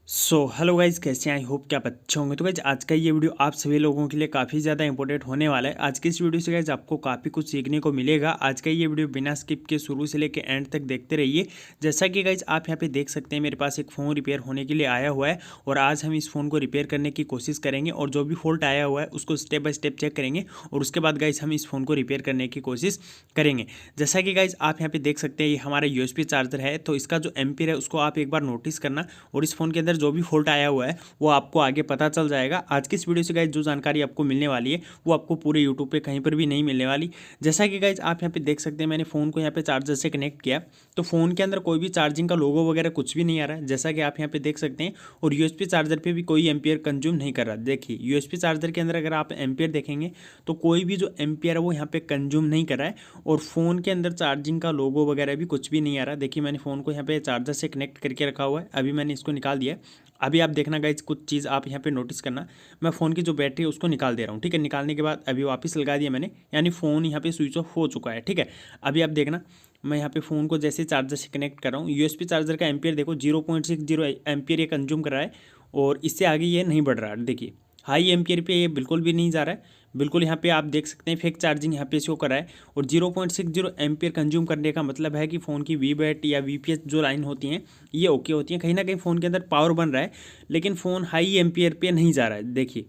Hello guys, कैसे हैं? I hope कि आप अच्छे होंगे। तो गाइज आज का ये वीडियो आप सभी लोगों के लिए काफ़ी ज़्यादा इंपॉर्टेंट होने वाला है। आज की इस वीडियो से गाइज आपको काफ़ी कुछ सीखने को मिलेगा। आज का ये वीडियो बिना स्किप के शुरू से लेकर एंड तक देखते रहिए। जैसा कि गाइज आप यहाँ पे देख सकते हैं, मेरे पास एक फ़ोन रिपेयर होने के लिए आया हुआ है और आज हम इस फ़ोन को रिपेयर करने की कोशिश करेंगे और जो भी फॉल्ट आया हुआ है उसको स्टेप बाय स्टेप चेक करेंगे और उसके बाद गाइज हम इस फ़ोन को रिपेयर करने की कोशिश करेंगे। जैसा कि गाइज आप यहाँ पे देख सकते हैं, ये हमारा यूएसबी चार्जर है, तो इसका जो एम्पीयर है उसको आप एक बार नोटिस करना और इस फ़ोन के अंदर जो भी फॉल्ट आया हुआ है वो आपको आगे पता चल जाएगा। आज की इस वीडियो से गाइज जो जानकारी आपको मिलने वाली है वो आपको पूरे यूट्यूब पे कहीं पर भी नहीं मिलने वाली। जैसा कि गाइज आप यहाँ पे देख सकते हैं, मैंने फ़ोन को यहाँ पे चार्जर से कनेक्ट किया तो फ़ोन के अंदर कोई भी चार्जिंग का लोगो वगैरह कुछ भी नहीं आ रहा है, जैसा कि आप यहाँ पे देख सकते हैं। और यूएसबी चार्जर पे भी कोई एम्पियर कंज्यूम नहीं कर रहा। देखिए यूएसबी चार्जर के अंदर अगर आप एम्पियर देखेंगे तो कोई भी जो एम्पियर है वो यहाँ पे कंज्यूम नहीं कर रहा है और फ़ोन के अंदर चार्जिंग का लोगो वगैरह भी कुछ भी नहीं आ रहा। देखिए मैंने फ़ोन को यहाँ पे चार्जर से कनेक्ट करके रखा हुआ है, अभी मैंने इसको निकाल दिया है। अभी आप देखना गाइज, कुछ चीज़ आप यहाँ पे नोटिस करना। मैं फ़ोन की जो बैटरी है उसको निकाल दे रहा हूँ, ठीक है। निकालने के बाद अभी वापस लगा दिया मैंने, यानी फ़ोन यहाँ पे स्विच ऑफ हो चुका है, ठीक है। अभी आप देखना, मैं यहाँ पे फ़ोन को जैसे चार्जर से कनेक्ट कर रहा हूँ, यूएसबी चार्जर का एम्पियर देखो 0.60 एम्पियर ये कंज्यूम कर रहा है और इससे आगे ये नहीं बढ़ रहा है। देखिए हाई एम्पियर पे ये बिल्कुल भी नहीं जा रहा है। बिल्कुल यहाँ पे आप देख सकते हैं फेक चार्जिंग यहाँ पे शो कर रहा है और 0.60 एम्पियर कंज्यूम करने का मतलब है कि फ़ोन की वी बैट या वीपीएस जो लाइन होती हैं ये ओके होती हैं। कहीं ना कहीं फ़ोन के अंदर पावर बन रहा है लेकिन फ़ोन हाई एम्पियर पे नहीं जा रहा है। देखिए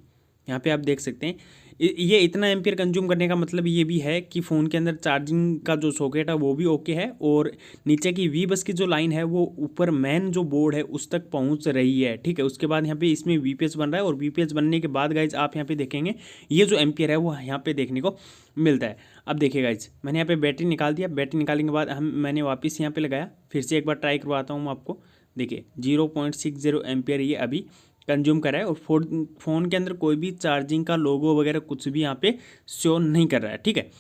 यहाँ पे आप देख सकते हैं, ये इतना एम्पियर कंज्यूम करने का मतलब ये भी है कि फ़ोन के अंदर चार्जिंग का जो सॉकेट है वो भी ओके है और नीचे की वी बस की जो लाइन है वो ऊपर मेन जो बोर्ड है उस तक पहुंच रही है, ठीक है। उसके बाद यहाँ पे इसमें वीपीएस बन रहा है और वीपीएस बनने के बाद गाइज आप यहाँ पे देखेंगे ये जो एम्पियर है वो यहाँ पे देखने को मिलता है। अब देखिए गाइज, मैंने यहाँ पे बैटरी निकाल दिया। बैटरी निकालने के बाद मैंने वापस यहाँ पे लगाया, फिर से एक बार ट्राई करवाता हूँ आपको। देखिए 0.60 एम्पियर ये अभी कंज्यूम करा है और फ़ोन के अंदर कोई भी चार्जिंग का लोगो वगैरह कुछ भी यहाँ पे शो नहीं कर रहा है, ठीक है।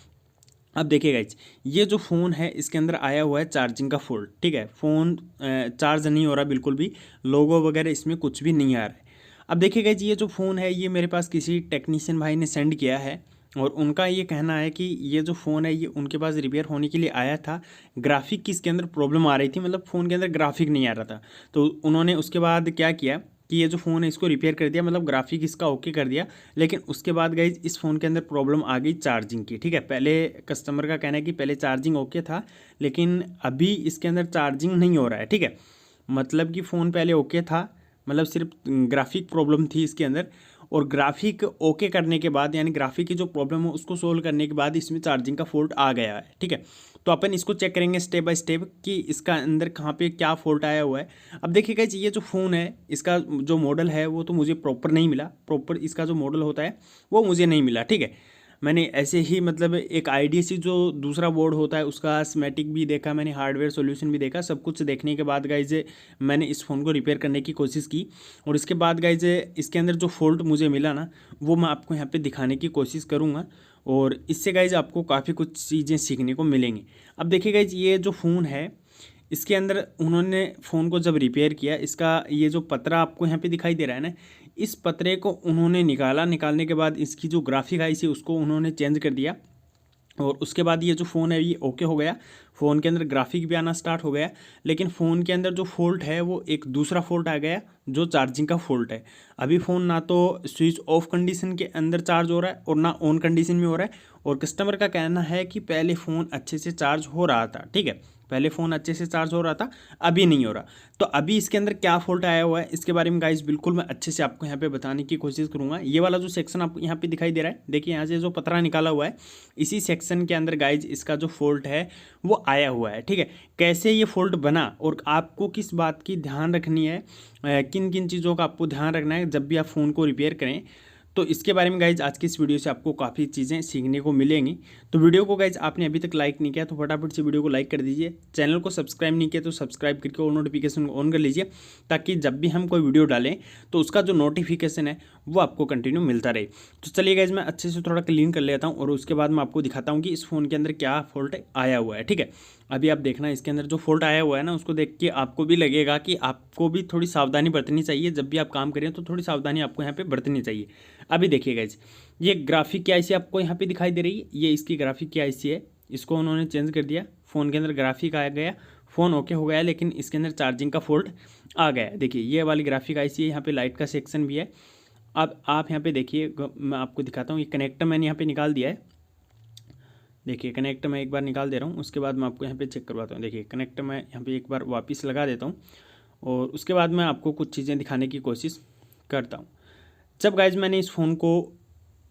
अब देखिए गाइज, ये जो फ़ोन है इसके अंदर आया हुआ है चार्जिंग का फॉल्ट, ठीक है। फ़ोन चार्ज नहीं हो रहा बिल्कुल भी, लोगो वगैरह इसमें कुछ भी नहीं आ रहा है। अब देखिए गाइज, ये जो फ़ोन है ये मेरे पास किसी टेक्नीशियन भाई ने सेंड किया है और उनका ये कहना है कि ये जो फ़ोन है ये उनके पास रिपेयर होने के लिए आया था। ग्राफिक की इसके अंदर प्रॉब्लम आ रही थी, मतलब फ़ोन के अंदर ग्राफिक नहीं आ रहा था। तो उन्होंने उसके बाद क्या किया कि ये जो फ़ोन है इसको रिपेयर कर दिया, मतलब ग्राफिक इसका ओके कर दिया। लेकिन उसके बाद गाइज इस फ़ोन के अंदर प्रॉब्लम आ गई चार्जिंग की, ठीक है। पहले कस्टमर का कहना है कि पहले चार्जिंग ओके था लेकिन अभी इसके अंदर चार्जिंग नहीं हो रहा है, ठीक है। मतलब कि फ़ोन पहले ओके था, मतलब सिर्फ ग्राफिक प्रॉब्लम थी इसके अंदर और ग्राफिक ओके करने के बाद, यानी ग्राफिक की जो प्रॉब्लम है उसको सोल्व करने के बाद इसमें चार्जिंग का फॉल्ट आ गया है, ठीक है। तो अपन इसको चेक करेंगे स्टेप बाय स्टेप कि इसका अंदर कहाँ पे क्या फॉल्ट आया हुआ है। अब देखिएगा ये जो फ़ोन है इसका जो मॉडल है वो तो मुझे प्रॉपर नहीं मिला, प्रॉपर इसका जो मॉडल होता है वो मुझे नहीं मिला, ठीक है। मैंने ऐसे ही मतलब एक आईडीसी जो दूसरा बोर्ड होता है उसका स्मेटिक भी देखा, मैंने हार्डवेयर सॉल्यूशन भी देखा। सब कुछ देखने के बाद गाइज मैंने इस फ़ोन को रिपेयर करने की कोशिश की और इसके बाद गाइज इसके अंदर जो फॉल्ट मुझे मिला ना वो मैं आपको यहाँ पे दिखाने की कोशिश करूँगा और इससे गाइज आपको काफ़ी कुछ चीज़ें सीखने को मिलेंगी। अब देखिए गाइज, ये जो फ़ोन है इसके अंदर उन्होंने फ़ोन को जब रिपेयर किया, इसका ये जो पतरा आपको यहाँ पे दिखाई दे रहा है ना, इस पतरे को उन्होंने निकाला। निकालने के बाद इसकी जो ग्राफिक आई थी उसको उन्होंने चेंज कर दिया और उसके बाद ये जो फ़ोन है ये ओके हो गया। फ़ोन के अंदर ग्राफिक भी आना स्टार्ट हो गया, लेकिन फ़ोन के अंदर जो फॉल्ट है वो एक दूसरा फॉल्ट आ गया जो चार्जिंग का फॉल्ट है। अभी फ़ोन ना तो स्विच ऑफ कंडीशन के अंदर चार्ज हो रहा है और ना ऑन कंडीशन में हो रहा है और कस्टमर का कहना है कि पहले फ़ोन अच्छे से चार्ज हो रहा था, ठीक है। पहले फ़ोन अच्छे से चार्ज हो रहा था, अभी नहीं हो रहा। तो अभी इसके अंदर क्या फॉल्ट आया हुआ है इसके बारे में गाइस बिल्कुल मैं अच्छे से आपको यहाँ पे बताने की कोशिश करूँगा। ये वाला जो सेक्शन आपको यहाँ पे दिखाई दे रहा है, देखिए यहाँ से जो पतरा निकाला हुआ है इसी सेक्शन के अंदर गाइज इसका जो फॉल्ट है वो आया हुआ है, ठीक है। कैसे ये फॉल्ट बना और आपको किस बात की ध्यान रखनी है, किन किन चीज़ों का आपको ध्यान रखना है जब भी आप फ़ोन को रिपेयर करें, तो इसके बारे में गाइज आज की इस वीडियो से आपको काफ़ी चीज़ें सीखने को मिलेंगी। तो वीडियो को गाइज आपने अभी तक लाइक नहीं किया तो फटाफट से वीडियो को लाइक कर दीजिए। चैनल को सब्सक्राइब नहीं किया तो सब्सक्राइब करके और नोटिफिकेशन को ऑन कर लीजिए ताकि जब भी हम कोई वीडियो डालें तो उसका जो नोटिफिकेशन है वो आपको कंटिन्यू मिलता रहे। तो चलिए गाइज मैं अच्छे से थोड़ा क्लीन कर लेता हूँ और उसके बाद मैं आपको दिखाता हूँ कि इस फ़ोन के अंदर क्या फॉल्ट आया हुआ है, ठीक है। अभी आप देखना इसके अंदर जो फॉल्ट आया हुआ है ना उसको देख के आपको भी लगेगा कि आपको भी थोड़ी सावधानी बरतनी चाहिए। जब भी आप काम करें तो थोड़ी सावधानी आपको यहाँ पे बरतनी चाहिए। अभी देखिएगा ये ग्राफिक की आईसी आपको यहाँ पे दिखाई दे रही है, ये इसकी ग्राफिक की आईसी है। इसको उन्होंने चेंज कर दिया, फ़ोन के अंदर ग्राफिक आ गया, फ़ोन ओके हो गया है, लेकिन इसके अंदर चार्जिंग का फॉल्ट आ गया है। देखिए ये वाली ग्राफिक आईसी है, यहाँ पे लाइट का सेक्शन भी है। अब आप यहाँ पे देखिए, मैं आपको दिखाता हूँ। ये कनेक्टर मैंने यहाँ पे निकाल दिया है। देखिए कनेक्टर मैं एक बार निकाल दे रहा हूँ, उसके बाद मैं आपको यहाँ पे चेक करवाता हूँ। देखिए कनेक्टर मैं यहाँ पे एक बार वापस लगा देता हूँ और उसके बाद मैं आपको कुछ चीज़ें दिखाने की कोशिश करता हूँ। जब गाइज मैंने इस फ़ोन को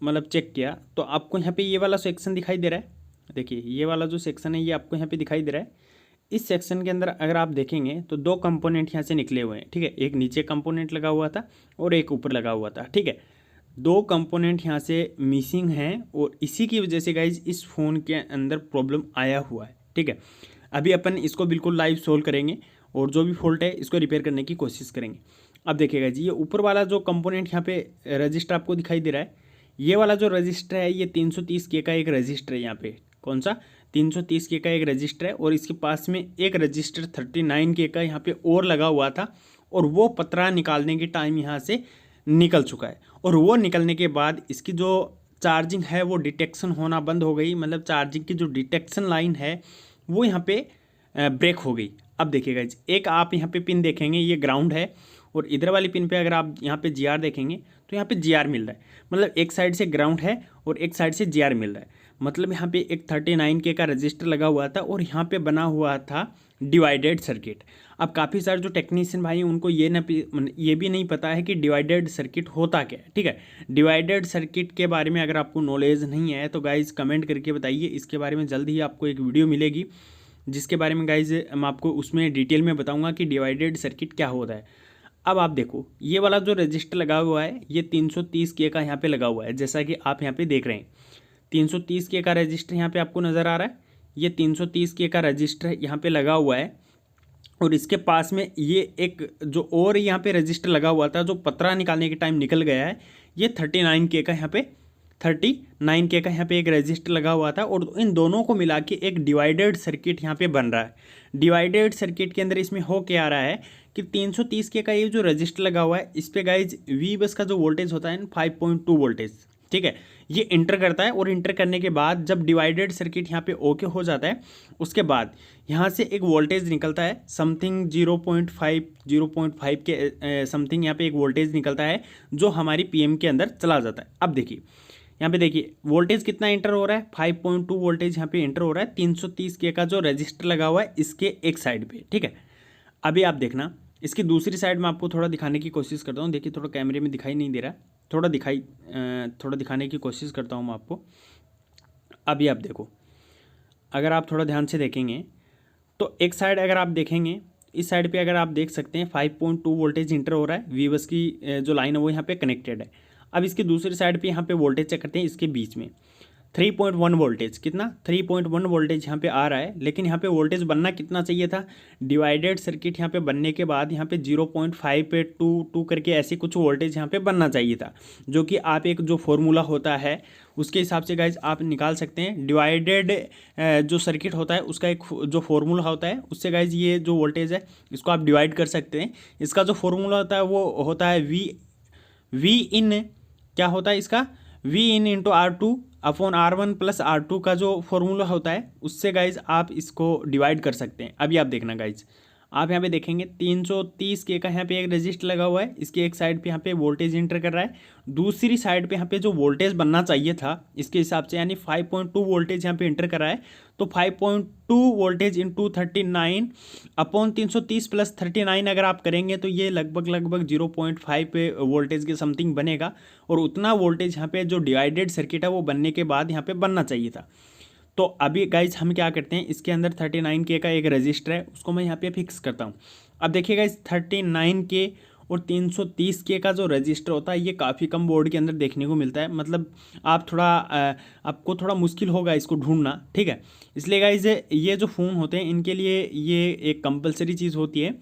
मतलब चेक किया तो आपको यहाँ पे ये वाला सेक्शन दिखाई दे रहा है। देखिए ये वाला जो सेक्शन है ये आपको यहाँ पे दिखाई दे रहा है। इस सेक्शन के अंदर अगर आप देखेंगे तो दो कंपोनेंट यहाँ से निकले हुए हैं, ठीक है। एक नीचे कंपोनेंट लगा हुआ था और एक ऊपर लगा हुआ था, ठीक है। दो कंपोनेंट यहाँ से मिसिंग हैं और इसी की वजह से गाइज इस फ़ोन के अंदर प्रॉब्लम आया हुआ है, ठीक है। अभी अपन इसको बिल्कुल लाइव सोल्व करेंगे और जो भी फॉल्ट है इसको रिपेयर करने की कोशिश करेंगे। अब देखिएगा जी, ये ऊपर वाला जो कंपोनेंट यहाँ पे रजिस्टर आपको दिखाई दे रहा है, ये वाला जो रजिस्टर है ये 330K का एक रजिस्टर है। यहाँ पे कौन सा 330K का एक रजिस्टर है और इसके पास में एक रजिस्टर 39K का यहाँ पे और लगा हुआ था और वो पतरा निकालने के टाइम यहाँ से निकल चुका है। और वो निकलने के बाद इसकी जो चार्जिंग है वो डिटेक्शन होना बंद हो गई, मतलब चार्जिंग की जो डिटेक्शन लाइन है वो यहाँ पे ब्रेक हो गई। अब देखिएगा, एक आप यहाँ पे पिन देखेंगे ये ग्राउंड है और इधर वाली पिन पे अगर आप यहाँ पे GR देखेंगे तो यहाँ पे GR मिल रहा है, मतलब एक साइड से ग्राउंड है और एक साइड से GR मिल रहा है। मतलब यहाँ पे एक 39K का रजिस्टर लगा हुआ था और यहाँ पे बना हुआ था डिवाइडेड सर्किट। अब काफ़ी सारे जो टेक्नीशियन भाई हैं उनको ये भी नहीं पता है कि डिवाइडेड सर्किट होता क्या है, ठीक है। डिवाइडेड सर्किट के बारे में अगर आपको नॉलेज नहीं है तो गाइज कमेंट करके बताइए, इसके बारे में जल्द ही आपको एक वीडियो मिलेगी जिसके बारे में गाइज मैं आपको उसमें डिटेल में बताऊंगा कि डिवाइडेड सर्किट क्या होता है। अब आप देखो ये वाला जो रजिस्टर लगा हुआ है ये 330K का यहाँ पे लगा हुआ है, जैसा कि आप यहाँ पे देख रहे हैं 330K का रजिस्टर यहाँ पे आपको नज़र आ रहा है। ये 330K का रजिस्टर यहाँ पे लगा हुआ है और इसके पास में ये एक जो और यहाँ पे रजिस्टर लगा हुआ था जो पतरा निकालने के टाइम निकल गया है, ये 39K का यहाँ पे 39K का यहाँ पे एक रजिस्टर लगा हुआ था और इन दोनों को मिला के एक डिवाइडेड सर्किट यहाँ पे बन रहा है। डिवाइडेड सर्किट के अंदर इसमें हो क्या आ रहा है कि 330K का ये जो रजिस्टर लगा हुआ है इस पे गाइज वी बस का जो वोल्टेज होता है 5.2 वोल्टेज, ठीक है, ये इंटर करता है और इंटर करने के बाद जब डिवाइडेड सर्किट यहाँ पे ओके हो जाता है उसके बाद यहाँ से एक वोल्टेज निकलता है समथिंग 0.5 के समथिंग यहाँ पे एक वोल्टेज निकलता है जो हमारी PM के अंदर चला जाता है। अब देखिए यहाँ पे देखिए वोल्टेज कितना इंटर हो रहा है, 5.2 वोल्टेज यहाँ पे इंटर हो रहा है 330K का जो रजिस्टर लगा हुआ है इसके एक साइड पे, ठीक है। अभी आप देखना इसकी दूसरी साइड में आपको थोड़ा दिखाने की कोशिश करता हूँ। देखिए थोड़ा कैमरे में दिखाई नहीं दे रहा, थोड़ा दिखाने की कोशिश करता हूँ मैं आपको। अभी आप देखो, अगर आप थोड़ा ध्यान से देखेंगे तो एक साइड अगर आप देखेंगे इस साइड पे अगर आप देख सकते हैं 5.2 वोल्टेज इंटर हो रहा है, वीबस की जो लाइन है वो यहाँ पे कनेक्टेड है। अब इसकी दूसरी साइड पे यहाँ पे वोल्टेज चेक करते हैं, इसके बीच में 3.1 वोल्टेज, कितना 3.1 वोल्टेज यहाँ पे आ रहा है। लेकिन यहाँ पे वोल्टेज बनना कितना चाहिए था, डिवाइडेड सर्किट यहाँ पे बनने के बाद यहाँ पे 0.522 करके ऐसी कुछ वोल्टेज यहाँ पे बनना चाहिए था, जो कि आप एक जो फॉर्मूला होता है उसके हिसाब से गाइज आप निकाल सकते हैं। डिवाइडेड जो सर्किट होता है उसका एक जो फॉर्मूला होता है उससे गाइज ये जो वोल्टेज है इसको आप डिवाइड कर सकते हैं। इसका जो फॉर्मूला होता है वो होता है वी इन, क्या होता है इसका, V in into R2 upon R1 plus R2 का जो फॉर्मूला होता है उससे गाइज आप इसको डिवाइड कर सकते हैं। अभी आप देखना गाइज, आप यहाँ पे देखेंगे 330K का यहाँ पे एक रजिस्टर लगा हुआ है, इसके एक साइड पे यहाँ पे वोल्टेज इंटर कर रहा है, दूसरी साइड पे यहाँ पे जो वोल्टेज बनना चाहिए था इसके हिसाब से यानी 5.2 वोल्टेज यहाँ पे इंटर कर रहा है। तो 5.2 वोल्टेज इंटू 39 अपॉन 330 प्लस 39 अगर आप करेंगे तो ये लगभग 0.5 वोल्टेज के समथिंग बनेगा और उतना वोल्टेज यहाँ पे जो डिवाइडेड सर्किट है वो बनने के बाद यहाँ पे बनना चाहिए था। तो अभी गाइज हम क्या करते हैं, इसके अंदर 39K का एक रजिस्टर है उसको मैं यहाँ पे फिक्स करता हूँ। अब देखिए गाइज 39K और 330K का जो रजिस्टर होता है ये काफ़ी कम बोर्ड के अंदर देखने को मिलता है, मतलब आपको थोड़ा मुश्किल होगा इसको ढूंढना, ठीक है। इसलिए गाइज ये जो फ़ोन होते हैं इनके लिए ये एक कंपलसरी चीज़ होती है।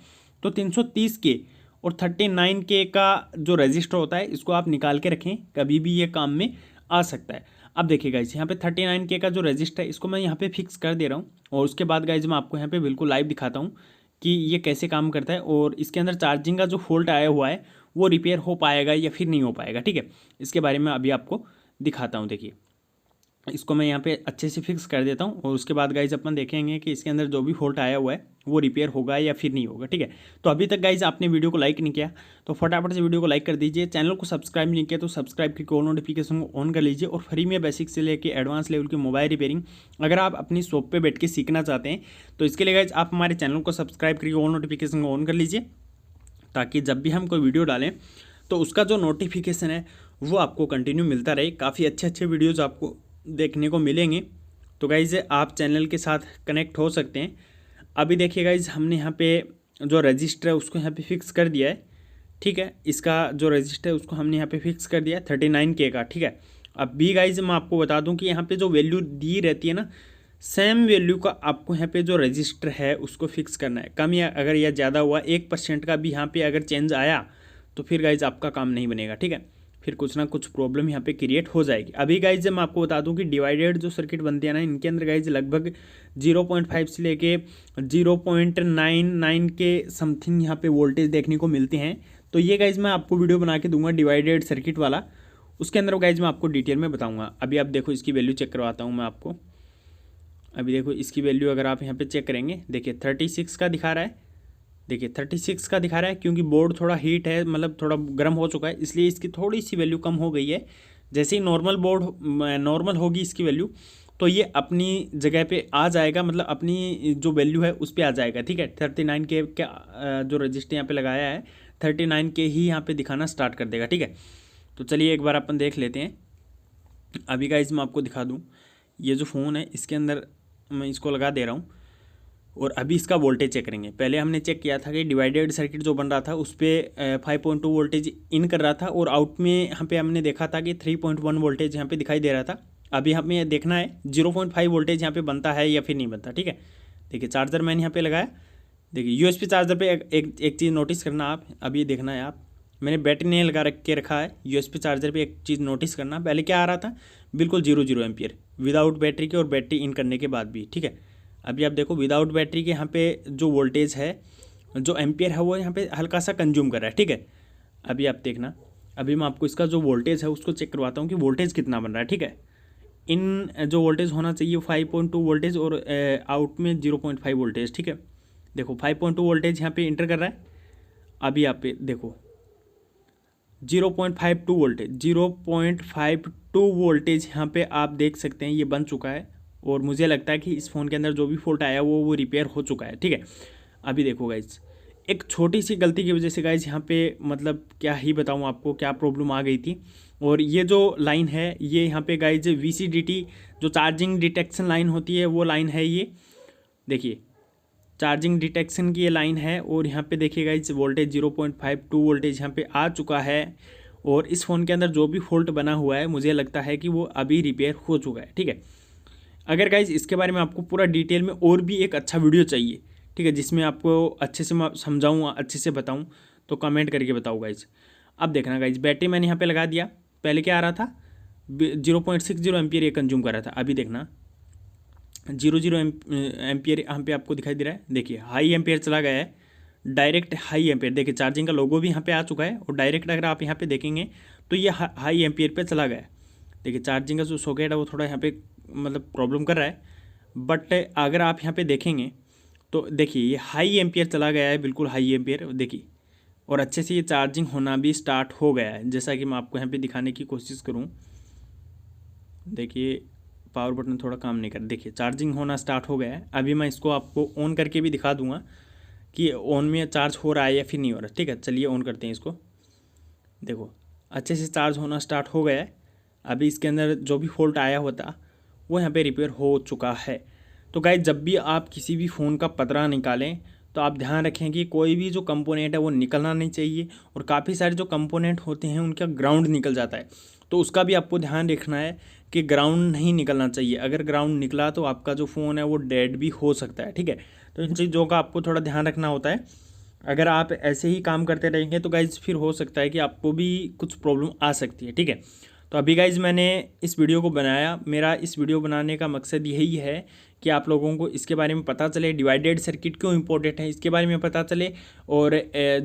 तो 330K और 39K का जो रजिस्टर होता है इसको आप निकाल के रखें, कभी भी ये काम में आ सकता है। अब देखिए गाइज यहाँ पे 39K का जो रजिस्टर है इसको मैं यहाँ पे फिक्स कर दे रहा हूँ और उसके बाद गाइज मैं आपको यहाँ पे बिल्कुल लाइव दिखाता हूँ कि ये कैसे काम करता है और इसके अंदर चार्जिंग का जो फॉल्ट आया हुआ है वो रिपेयर हो पाएगा या फिर नहीं हो पाएगा, ठीक है। इसके बारे में अभी आपको दिखाता हूँ। देखिए इसको मैं यहाँ पे अच्छे से फिक्स कर देता हूँ और उसके बाद गाइज अपन देखेंगे कि इसके अंदर जो भी फॉल्ट आया हुआ है वो रिपेयर होगा या फिर नहीं होगा, ठीक है। तो अभी तक गाइज आपने वीडियो को लाइक नहीं किया तो फटाफट से वीडियो को लाइक कर दीजिए। चैनल को सब्सक्राइब नहीं किया तो सब्सक्राइब करके ऑल नोटिफिकेशन को ऑन कर लीजिए। और फ्री में बेसिक से लेकर एडवांस लेवल की मोबाइल रिपेयरिंग अगर आप अपनी शॉप पर बैठ के सीखना चाहते हैं तो इसके लिए गाइज आप हमारे चैनल को सब्सक्राइब करके ऑल नोटिफिकेशन को ऑन कर लीजिए, ताकि जब भी हम कोई वीडियो डालें तो उसका जो नोटिफिकेशन है वो आपको कंटिन्यू मिलता रहे। काफ़ी अच्छे अच्छे वीडियोज़ आपको देखने को मिलेंगे। तो गाइज़ आप चैनल के साथ कनेक्ट हो सकते हैं। अभी देखिए गाइज़ हमने यहाँ पे जो रजिस्टर है उसको यहाँ पे फिक्स कर दिया है, ठीक है। इसका जो रजिस्टर है उसको हमने यहाँ पे फिक्स कर दिया है 39K का, ठीक है। अब भी गाइज़ मैं आपको बता दूँ कि यहाँ पे जो वैल्यू दी रहती है ना, सेम वैल्यू का आपको यहाँ पे जो रजिस्टर है उसको फिक्स करना है। कम या अगर यह ज़्यादा हुआ 1% का भी यहाँ पे अगर चेंज आया तो फिर गाइज़ आपका काम नहीं बनेगा, ठीक है। फिर कुछ ना कुछ प्रॉब्लम यहाँ पे क्रिएट हो जाएगी। अभी गाइज मैं आपको बता दूं कि डिवाइडेड जो सर्किट बनती है ना, इनके अंदर गाइज लगभग 0.5 से लेके 0.99 के समथिंग यहाँ पे वोल्टेज देखने को मिलते हैं। तो ये गाइज मैं आपको वीडियो बना के दूंगा डिवाइडेड सर्किट वाला, उसके अंदर गाइज मैं आपको डिटेल में बताऊँगा। अभी आप देखो इसकी वैल्यू चेक करवाता हूँ मैं आपको। अभी देखो इसकी वैल्यू अगर आप यहाँ पर चेक करेंगे, देखिए 36 का दिखा रहा है, देखिए 36 का दिखा रहा है, क्योंकि बोर्ड थोड़ा हीट है, मतलब थोड़ा गर्म हो चुका है, इसलिए इसकी थोड़ी सी वैल्यू कम हो गई है। जैसे ही नॉर्मल होगी इसकी वैल्यू तो ये अपनी जगह पे आ जाएगा, मतलब अपनी जो वैल्यू है उस पर आ जाएगा, ठीक है। 39K का जो रजिस्टर यहाँ पे लगाया है 39K ही यहाँ पे दिखाना स्टार्ट कर देगा, ठीक है। तो चलिए एक बार अपन देख लेते हैं। अभी गाइस मैं आपको दिखा दूँ, ये जो फ़ोन है इसके अंदर मैं इसको लगा दे रहा हूँ और अभी इसका वोल्टेज चेक करेंगे। पहले हमने चेक किया था कि डिवाइडेड सर्किट जो बन रहा था उस पर 5.2 वोल्टेज इन कर रहा था और आउट में यहाँ पे हमने देखा था कि 3.1 वोल्टेज यहाँ पे दिखाई दे रहा था। अभी हमें देखना है 0.5 वोल्टेज यहाँ पे बनता है या फिर नहीं बनता, ठीक है। देखिए चार्जर मैंने यहाँ पे लगाया, देखिए USB चार्जर पे एक चीज़ नोटिस करना आप, अभी देखना है आप, मैंने बैटरी नहीं लगा रखा है, USB चार्जर पे एक चीज़ नोटिस करना। पहले क्या आ रहा था, बिल्कुल 0 एम्पियर विदाउट बैटरी के और बैटरी इन करने के बाद भी, ठीक है। अभी आप देखो विदाउट बैटरी के यहाँ पे जो वोल्टेज है, जो एम्पियर है वो यहाँ पे हल्का सा कंज्यूम कर रहा है, ठीक है। अभी आप देखना, अभी मैं आपको इसका जो वोल्टेज है उसको चेक करवाता हूँ कि वोल्टेज कितना बन रहा है, ठीक है। इन जो वोल्टेज होना चाहिए 5.2 वोल्टेज और आउट में 0.5 वोल्टेज, ठीक है। देखो 5.2 वोल्टेज यहाँ पे इंटर कर रहा है। अभी आप पे देखो 0.52 वोल्टेज, 0.52 वोल्टेज यहाँ पे आप देख सकते हैं, ये बन चुका है। और मुझे लगता है कि इस फ़ोन के अंदर जो भी फॉल्ट आया वो रिपेयर हो चुका है, ठीक है। अभी देखो गाइज, एक छोटी सी गलती की वजह से गाइज यहाँ पे मतलब क्या ही बताऊँ आपको क्या प्रॉब्लम आ गई थी। और ये जो लाइन है ये यहाँ पे गाइज VCDT जो चार्जिंग डिटेक्शन लाइन होती है वो लाइन है, ये देखिए चार्जिंग डिटेक्शन की ये लाइन है। और यहाँ पे देखिए गाइज वोल्टेज 0.52 वोल्टेज यहाँ पे आ चुका है। और इस फ़ोन के अंदर जो भी फॉल्ट बना हुआ है मुझे लगता है कि वो अभी रिपेयर हो चुका है, ठीक है। अगर गाइज इसके बारे में आपको पूरा डिटेल में और भी एक अच्छा वीडियो चाहिए, ठीक है, जिसमें आपको अच्छे से मैं समझाऊँ, अच्छे से बताऊँ, तो कमेंट करके बताओ गाइज। अब देखना गाइज बैटरी मैंने यहाँ पे लगा दिया, पहले क्या आ रहा था 0.60 एम्पियर ये कंज्यूम कर रहा था। अभी देखना 0 एम्पियर यहाँ पे आपको दिखाई दे रहा है, देखिए हाई एम्पियर चला गया है, डायरेक्ट हाई एम्पियर। देखिए चार्जिंग का लोगो भी यहाँ पे आ चुका है और डायरेक्ट अगर आप यहाँ पे देखेंगे तो ये हाई एम्पियर पे चला गया है। देखिए चार्जिंग का जो सॉकेट है वो थोड़ा यहाँ पे मतलब प्रॉब्लम कर रहा है, बट अगर आप यहाँ पे देखेंगे तो देखिए ये हाई एम्पियर चला गया है, बिल्कुल हाई एम्पियर देखिए। और अच्छे से ये चार्जिंग होना भी स्टार्ट हो गया है, जैसा कि मैं आपको यहाँ पे दिखाने की कोशिश करूँ। देखिए पावर बटन थोड़ा काम नहीं कर, देखिए चार्जिंग होना स्टार्ट हो गया है। अभी मैं इसको आपको ऑन करके भी दिखा दूँगा कि ऑन में चार्ज हो रहा है या फिर नहीं हो रहा, ठीक है। चलिए ऑन करते हैं इसको, देखो अच्छे से चार्ज होना स्टार्ट हो गया है। अभी इसके अंदर जो भी फॉल्ट आया होता वो यहाँ पे रिपेयर हो चुका है। तो गाइस जब भी आप किसी भी फ़ोन का पतरा निकालें तो आप ध्यान रखें कि कोई भी जो कंपोनेंट है वो निकलना नहीं चाहिए। और काफ़ी सारे जो कंपोनेंट होते हैं उनका ग्राउंड निकल जाता है, तो उसका भी आपको ध्यान रखना है कि ग्राउंड नहीं निकलना चाहिए। अगर ग्राउंड निकला तो आपका जो फ़ोन है वो डेड भी हो सकता है, ठीक है। तो इन चीज़ों का आपको थोड़ा ध्यान रखना होता है। अगर आप ऐसे ही काम करते रहेंगे तो गाइज फिर हो सकता है कि आपको भी कुछ प्रॉब्लम आ सकती है, ठीक है। तो अभी गाइज मैंने इस वीडियो को बनाया, मेरा इस वीडियो बनाने का मकसद यही है कि आप लोगों को इसके बारे में पता चले, डिवाइडेड सर्किट क्यों इंपॉर्टेंट है इसके बारे में पता चले। और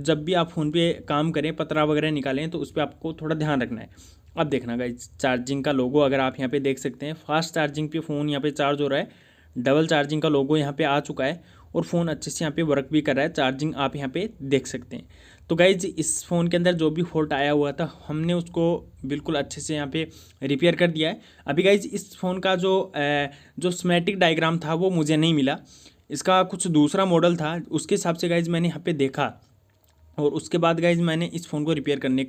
जब भी आप फ़ोन पे काम करें, पतरा वगैरह निकालें, तो उस पर आपको थोड़ा ध्यान रखना है। अब देखना गाइज, चार्जिंग का लोगो अगर आप यहाँ पे देख सकते हैं, फास्ट चार्जिंग पे फ़ोन यहाँ पे चार्ज हो रहा है। डबल चार्जिंग का लोगो यहाँ पे आ चुका है और फ़ोन अच्छे से यहाँ पे वर्क भी कर रहा है। चार्जिंग आप यहाँ पे देख सकते हैं। तो गाइज इस फ़ोन के अंदर जो भी फॉल्ट आया हुआ था हमने उसको बिल्कुल अच्छे से यहाँ पे रिपेयर कर दिया है। अभी गाइज इस फ़ोन का जो स्कीमेटिक डायग्राम था वो मुझे नहीं मिला, इसका कुछ दूसरा मॉडल था, उसके हिसाब से गाइज मैंने यहाँ पे देखा और उसके बाद गाइज मैंने इस फ़ोन को रिपेयर करने